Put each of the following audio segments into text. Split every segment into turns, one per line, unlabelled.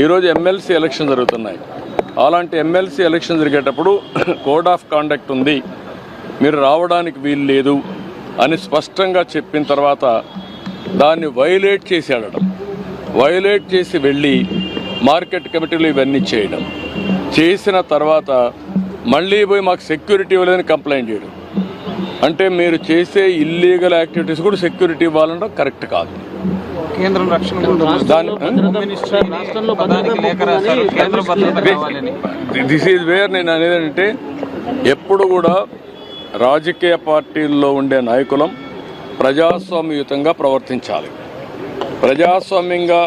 ఈరోజు MLC election జరుగుతున్నాయి. అలాంటి ఎమ్మెల్సీ ఎలక్షన్ జరిగేటప్పుడు కోడ్ ఆఫ్ కాండక్ట్ ఉంది, మీరు రావడానికి వీలు లేదు అని స్పష్టంగా చెప్పిన తర్వాత దాన్ని వైలేట్ చేసి ఆడడం, వైలేట్ చేసి వెళ్ళి మార్కెట్ కమిటీలు ఇవన్నీ చేయడం, చేసిన తర్వాత మళ్ళీ పోయి మాకు సెక్యూరిటీ ఇవ్వలేదని కంప్లైంట్ చేయడం. అంటే మీరు చేసే ఇల్లీగల్ యాక్టివిటీస్ కూడా సెక్యూరిటీ ఇవ్వాలంటే కరెక్ట్ కాదు. దిస్ ఈజ్ వేర్ నేను అనేదంటే ఎప్పుడు కూడా రాజకీయ పార్టీల్లో ఉండే నాయకులం ప్రజాస్వామ్యయుతంగా ప్రవర్తించాలి. ప్రజాస్వామ్యంగా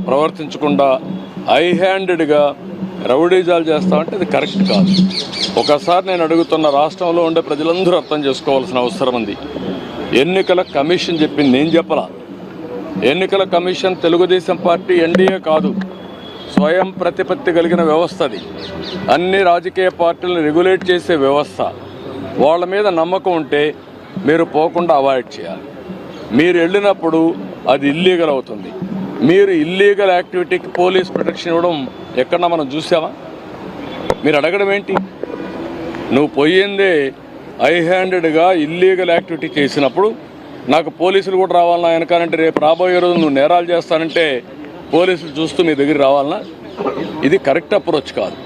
ప్రవర్తించకుండా హై హ్యాండెడ్గా రౌడీజాలు చేస్తామంటే అది కరెక్ట్ కాదు. ఒకసారి నేను అడుగుతున్న, రాష్ట్రంలో ఉండే ప్రజలందరూ అర్థం చేసుకోవాల్సిన అవసరం ఉంది. ఎన్నికల కమిషన్ చెప్పింది, నేను చెప్పలా. ఎన్నికల కమిషన్ తెలుగుదేశం పార్టీ ఎన్డీఏ కాదు, స్వయం ప్రతిపత్తి కలిగిన వ్యవస్థ. అది అన్ని రాజకీయ పార్టీలను రెగ్యులేట్ చేసే వ్యవస్థ. వాళ్ళ మీద నమ్మకం ఉంటే మీరు పోకుండా అవాయిడ్ చేయాలి. మీరు వెళ్ళినప్పుడు అది ఇల్లీగల్ అవుతుంది. మీరు ఇల్లీగల్ యాక్టివిటీకి పోలీస్ ప్రొటెక్షన్ ఇవ్వడం ఎక్కడన్నా మనం చూసామా? మీరు అడగడం ఏంటి? నువ్వు పోయిందే హై హ్యాండెడ్గా ఇల్లీగల్ యాక్టివిటీ చేసినప్పుడు నాకు పోలీసులు కూడా రావాలన్నా వెనకాలంటే రేపు రాబోయే రోజు నువ్వు నేరాలు చేస్తానంటే పోలీసులు చూస్తూ మీ దగ్గర రావాలన్నా? ఇది కరెక్ట్ అప్రోచ్ కాదు.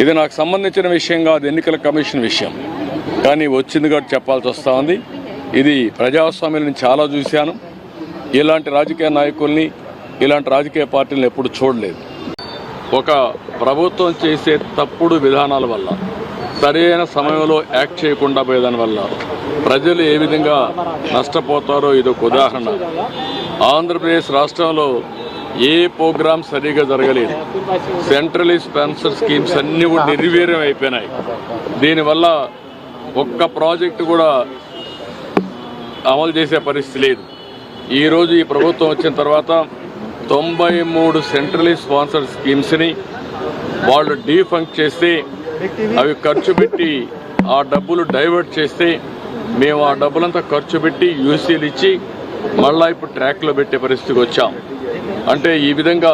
ఇది నాకు సంబంధించిన విషయం కాదు, ఎన్నికల కమిషన్ విషయం. కానీ వచ్చింది కాబట్టి చెప్పాల్సి వస్తూ ఉంది. ఇది ప్రజాస్వామ్యాన్ని చాలా చూశాను. ఇలాంటి రాజకీయ నాయకుల్ని, ఇలాంటి రాజకీయ పార్టీలను ఎప్పుడు చూడలేదు. ఒక ప్రభుత్వం చేసే తప్పుడు విధానాల వల్ల, సరైన సమయంలో యాక్ట్ చేయకుండా పోయేదాని వల్ల ప్రజలు ఏ విధంగా నష్టపోతారో ఇదొక ఉదాహరణ. ఆంధ్రప్రదేశ్ రాష్ట్రంలో ఏ ప్రోగ్రామ్ సరిగా జరగలేదు. సెంట్రలీ స్పాన్సర్ స్కీమ్స్ అన్నీ కూడా నిర్వీర్యం అయిపోయినాయి. దీనివల్ల ఒక్క ప్రాజెక్టు కూడా అమలు చేసే పరిస్థితి లేదు. ఈరోజు ఈ ప్రభుత్వం వచ్చిన తర్వాత 93 సెంట్రలీ స్పాన్సర్డ్ స్కీమ్స్ని వాళ్ళు డీఫంక్ట్ చేస్తే, అవి ఖర్చు పెట్టి ఆ డబ్బులు డైవర్ట్ చేస్తే మేము ఆ డబ్బులంతా ఖర్చు పెట్టి యూసీలు ఇచ్చి మళ్ళీ ఇప్పుడు ట్రాక్లో పెట్టే పరిస్థితికి వచ్చాం. అంటే ఈ విధంగా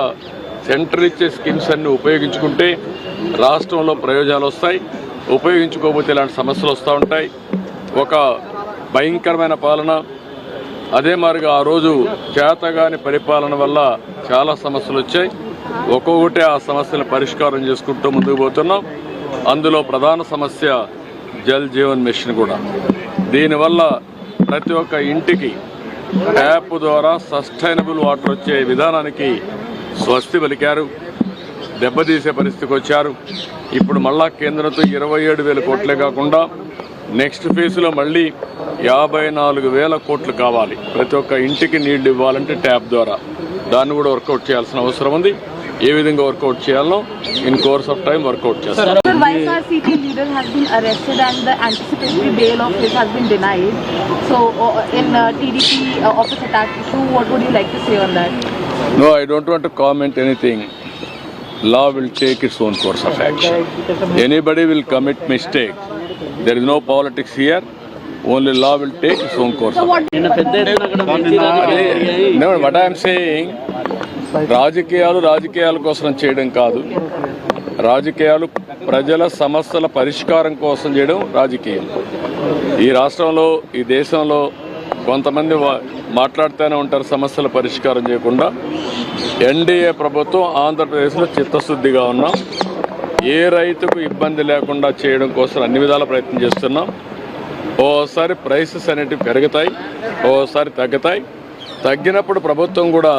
సెంట్రల్ ఇచ్చే స్కీమ్స్ అన్ని ఉపయోగించుకుంటే రాష్ట్రంలో ప్రయోజనాలు వస్తాయి, ఉపయోగించుకోకపోతే ఇలాంటి సమస్యలు వస్తూ ఉంటాయి. ఒక భయంకరమైన పాలన. అదే మాదిరిగా ఆ రోజు చేతగాని పరిపాలన వల్ల చాలా సమస్యలు వచ్చాయి. ఒక్కొక్కటి ఆ సమస్యలను పరిష్కారం చేసుకుంటూ ముందుకు పోతున్నాం. అందులో ప్రధాన సమస్య జల్ జీవన్ మిషన్ కూడా. దీనివల్ల ప్రతి ఒక్క ఇంటికి ట్యాప్ ద్వారా సస్టైనబుల్ వాటర్ వచ్చే విధానానికి స్వస్తి పలికారు. దెబ్బతీసే పరిస్థితికి వచ్చారు. ఇప్పుడు మళ్ళా కేంద్రంతో 27,000 కోట్లే కాకుండా నెక్స్ట్ ఫేజ్లో మళ్ళీ 54,000 కోట్లు కావాలి. ప్రతి ఒక్క ఇంటికి నీళ్లు ఇవ్వాలంటే ట్యాప్ ద్వారా. దాన్ని కూడా వర్కౌట్ చేయాల్సిన అవసరం ఉంది. ఏ విధంగా వర్కౌట్ చేయాలో in course of time work out చేస్తారు.
YSRCP leader has been arrested and the anticipatory bail of his has been denied. So in TDP office attack issue, what would you like to say on that?
No, I don't want to comment anything. Law will take its own course of action. Anybody will commit mistake. There is no politics here. Only law will take its own course of action. No, what I am saying, రాజకీయాల కోసం చేయడం కాదు. రాజకీయాలు ప్రజల సమస్యల పరిష్కారం కోసం చేయడం రాజకీయం. ఈ రాష్ట్రంలో, ఈ దేశంలో కొంతమంది మాట్లాడుతూనే ఉంటారు సమస్యల పరిష్కారం చేయకుండా. ఎన్డీఏ ప్రభుత్వం ఆంధ్రప్రదేశ్లో చిత్తశుద్ధిగా ఉన్నాం. ఏ రైతుకు ఇబ్బంది లేకుండా చేయడం కోసం అన్ని విధాల ప్రయత్నం చేస్తున్నాం. ఓసారి ప్రైసెస్ అనేటివి పెరుగుతాయి, ఓసారి తగ్గుతాయి. తగ్గినప్పుడు ప్రభుత్వం కూడా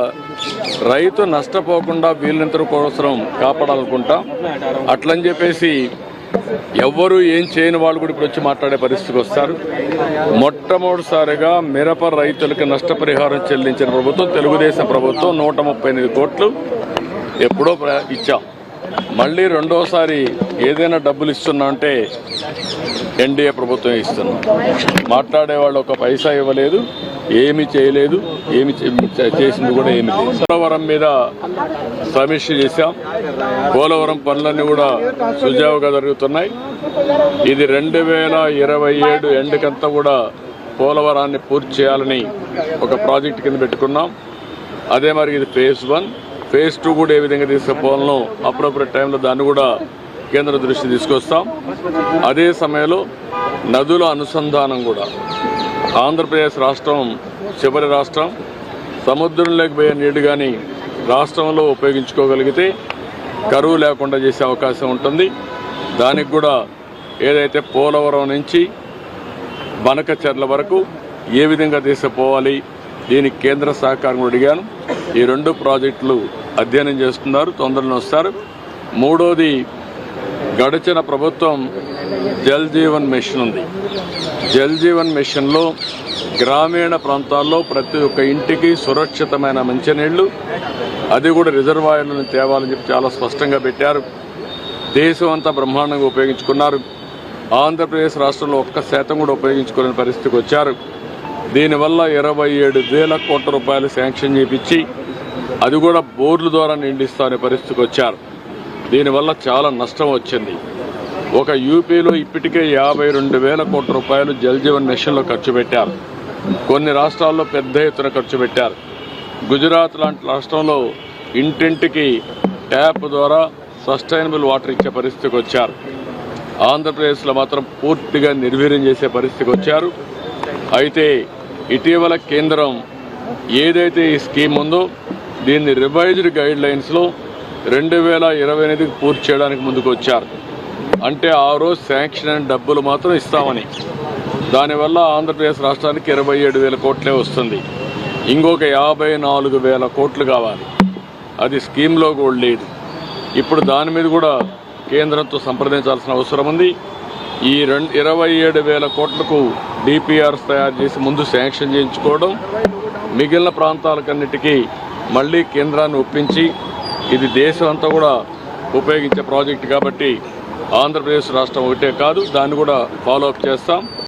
రైతు నష్టపోకుండా వీళ్ళంత కోసం కాపాడాలనుకుంటాం. అట్లని చెప్పేసి ఎవ్వరూ ఏం చేయని వాళ్ళు కూడా ఇప్పుడు వచ్చి మాట్లాడే పరిస్థితికి వస్తారు. మొట్టమొదటిసారిగా మిరప రైతులకు నష్టపరిహారం చెల్లించిన ప్రభుత్వం తెలుగుదేశం ప్రభుత్వం. 138 కోట్లు ఎప్పుడో ఇచ్చాం. మళ్ళీ రెండోసారి ఏదైనా డబ్బులు ఇస్తున్నా అంటే ఎన్డీఏ ప్రభుత్వం ఇస్తున్నాం. మాట్లాడేవాళ్ళు ఒక పైసా ఇవ్వలేదు, ఏమి చేయలేదు, ఏమి చేసింది కూడా ఏమి లేదు. పోలవరం మీద సమీక్ష చేశాం. పోలవరం పనులన్నీ కూడా సుజావుగా జరుగుతున్నాయి. ఇది 2027 ఎండుకంతా కూడా పోలవరాన్ని పూర్తి చేయాలని ఒక ప్రాజెక్ట్ కింద పెట్టుకున్నాం. అదే మరి ఇది phase 1, ఫేజ్ 2 కూడా ఏ విధంగా తీసుకుపోవాలనో అప్రోప్రియట్ టైంలో దాన్ని కూడా కేంద్ర దృష్టి తీసుకొస్తాం. అదే సమయంలో నదుల అనుసంధానం కూడా ఆంధ్రప్రదేశ్ రాష్ట్రం చివరి రాష్ట్రం. సముద్రంలోకి పోయే నీళ్లు కానీ రాష్ట్రంలో ఉపయోగించుకోగలిగితే కరువు లేకుండా చేసే అవకాశం ఉంటుంది. దానికి కూడా ఏదైతే పోలవరం నుంచి బనకచెర్ల వరకు ఏ విధంగా తీసుకుపోవాలి దీనికి కేంద్ర సహకారం కూడా అడిగాను. ఈ 2 ప్రాజెక్టులు అధ్యయనం చేస్తున్నారు, తొందరలో వస్తారు. మూడోది, గడిచిన ప్రభుత్వం జల్ జీవన్ మిషన్ ఉంది. జల్ జీవన్ మిషన్లో గ్రామీణ ప్రాంతాల్లో ప్రతి ఒక్క ఇంటికి సురక్షితమైన మంచినీళ్లు, అది కూడా రిజర్వాయర్లను తేవాలని చెప్పి చాలా స్పష్టంగా పెట్టారు. దేశం అంతా బ్రహ్మాండంగా ఉపయోగించుకున్నారు. ఆంధ్రప్రదేశ్ రాష్ట్రంలో 1% కూడా ఉపయోగించుకోలేని పరిస్థితికి వచ్చారు. దీనివల్ల 27,000 కోట్ల రూపాయలు శాంక్షన్ చేయించి అది కూడా బోర్ల ద్వారా నిండిస్తానే పరిస్థితికి వచ్చారు. దీనివల్ల చాలా నష్టం వచ్చింది. ఒక యూపీలో ఇప్పటికే 52,000 కోట్ల రూపాయలు జల్ జీవన్ మిషన్లో ఖర్చు పెట్టారు. కొన్ని రాష్ట్రాల్లో పెద్ద ఎత్తున ఖర్చు పెట్టారు. గుజరాత్ లాంటి రాష్ట్రంలో ఇంటింటికి ట్యాప్ ద్వారా సస్టైనబుల్ వాటర్ ఇచ్చే పరిస్థితికి వచ్చారు. ఆంధ్రప్రదేశ్లో మాత్రం పూర్తిగా నిర్వీర్యం చేసే పరిస్థితికి వచ్చారు. అయితే ఇటీవల కేంద్రం ఏదైతే ఈ స్కీమ్ ఉందో దీన్ని రివైజ్డ్ గైడ్ లైన్స్లో 2028కి పూర్తి చేయడానికి ముందుకు వచ్చారు. అంటే ఆ రోజు శాంక్షన్ అయిన డబ్బులు మాత్రం ఇస్తామని. దానివల్ల ఆంధ్రప్రదేశ్ రాష్ట్రానికి 27,000 కోట్లే వస్తుంది. ఇంకొక 54,000 కోట్లు కావాలి. అది స్కీమ్లో కూడా లేదు. ఇప్పుడు దాని మీద కూడా కేంద్రంతో సంప్రదించాల్సిన అవసరం ఉంది. ఈ 27,000 కోట్లకు డిపిఆర్స్ తయారు చేసి ముందు శాంక్షన్ చేయించుకోవడం, మిగిలిన ప్రాంతాలకన్నిటికీ మళ్ళీ కేంద్రాన్ని ఒప్పించి, ఇది దేశం అంతా కూడా ఉపయోగించే ప్రాజెక్టు కాబట్టి ఆంధ్రప్రదేశ్ రాష్ట్రం ఒకటే కాదు, దాన్ని కూడా ఫాలో అప్ చేస్తాం.